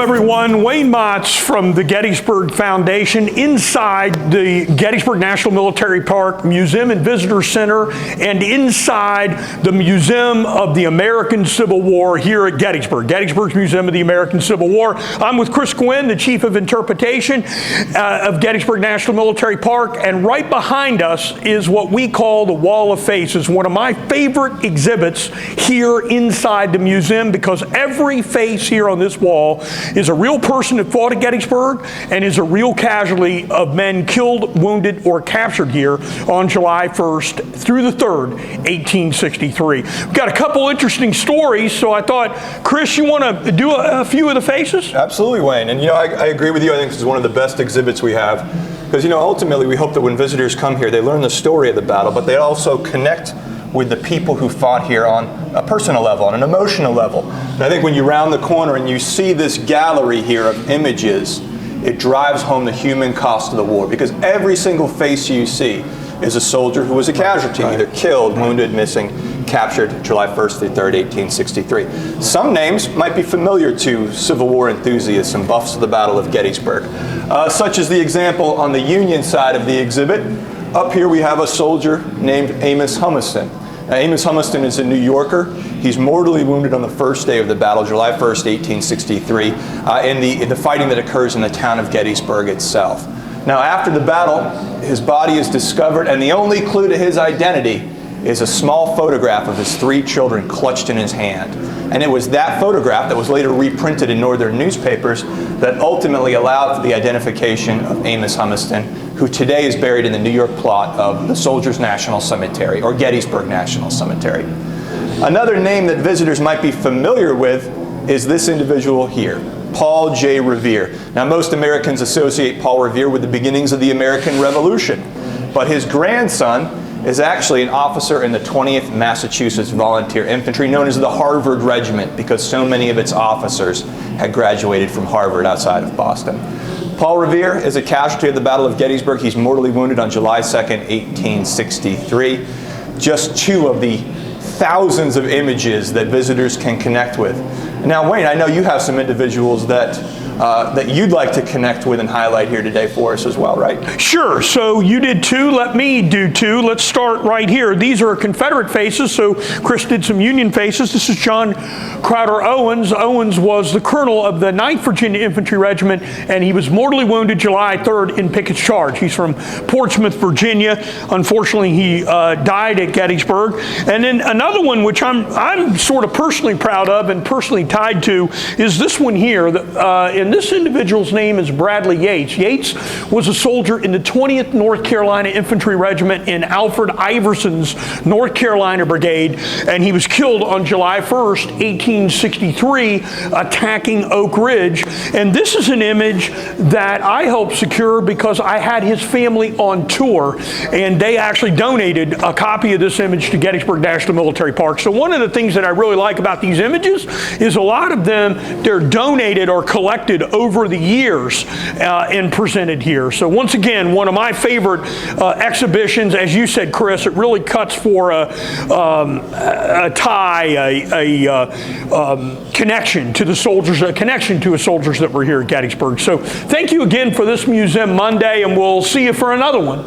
everyone. Wayne Motts from the Gettysburg Foundation inside the Gettysburg National Military Park Museum and Visitor Center and inside the Museum of the American Civil War here at Gettysburg, Gettysburg's Museum of the American Civil War. I'm with Chris Gwinn, the Chief of Interpretation of Gettysburg National Military Park, and right behind us is what we call the Wall of Faces, one of my favorite exhibits here inside the museum, because every face here on this wall is a real person that fought at Gettysburg and is a real casualty of men killed, wounded, or captured here on July 1st through the 3rd, 1863. We've got a couple interesting stories, so I thought, Chris, you want to do a few of the faces? Absolutely, Wayne. And I agree with you. I think this is one of the best exhibits we have, because ultimately we hope that when visitors come here, they learn the story of the battle, but they also connect with the people who fought here on a personal level, on an emotional level. And I think when you round the corner and you see this gallery here of images, it drives home the human cost of the war, because every single face you see is a soldier who was a casualty, either killed, wounded, missing, captured July 1st through 3rd, 1863. Some names might be familiar to Civil War enthusiasts and buffs of the Battle of Gettysburg, such as the example on the Union side of the exhibit. Up here we have a soldier named Amos Humiston. Now, Amos Humiston is a New Yorker. He's mortally wounded on the first day of the battle, July 1st, 1863, in the fighting that occurs in the town of Gettysburg itself. Now, after the battle, his body is discovered, and the only clue to his identity is a small photograph of his 3 children clutched in his hand. And it was that photograph that was later reprinted in northern newspapers that ultimately allowed for the identification of Amos Humiston, who today is buried in the New York plot of the Soldiers National Cemetery, or Gettysburg National Cemetery. Another name that visitors might be familiar with is this individual here, Paul J. Revere. Now, most Americans associate Paul Revere with the beginnings of the American Revolution, but his grandson is actually an officer in the 20th Massachusetts Volunteer Infantry, known as the Harvard Regiment, because so many of its officers had graduated from Harvard outside of Boston. Paul Revere is a casualty of the Battle of Gettysburg. He's mortally wounded on July 2nd, 1863. Just 2 of the thousands of images that visitors can connect with. Now, Wayne, I know you have some individuals that you'd like to connect with and highlight here today for us as well, right? Sure. So you did 2. Let me do 2. Let's start right here. These are Confederate faces. So Chris did some Union faces. This is John Crowder Owens. Owens was the colonel of the 9th Virginia Infantry Regiment, and he was mortally wounded July 3rd in Pickett's Charge. He's from Portsmouth, Virginia. Unfortunately, he died at Gettysburg. And then another one, which I'm sort of personally proud of and personally tied to, is this one here. And this individual's name is Bradley Yates. Yates was a soldier in the 20th North Carolina Infantry Regiment in Alfred Iverson's North Carolina Brigade, and he was killed on July 1st, 1863, attacking Oak Ridge. And this is an image that I helped secure because I had his family on tour, and they actually donated a copy of this image to Gettysburg National Military Park. So one of the things that I really like about these images is a lot of them, they're donated or collected over the years and presented here. So once again, one of my favorite exhibitions. As you said, Chris, it really cuts for a tie, a connection to the soldiers, a connection to the soldiers that were here at Gettysburg. So thank you again for this Museum Monday, and we'll see you for another one.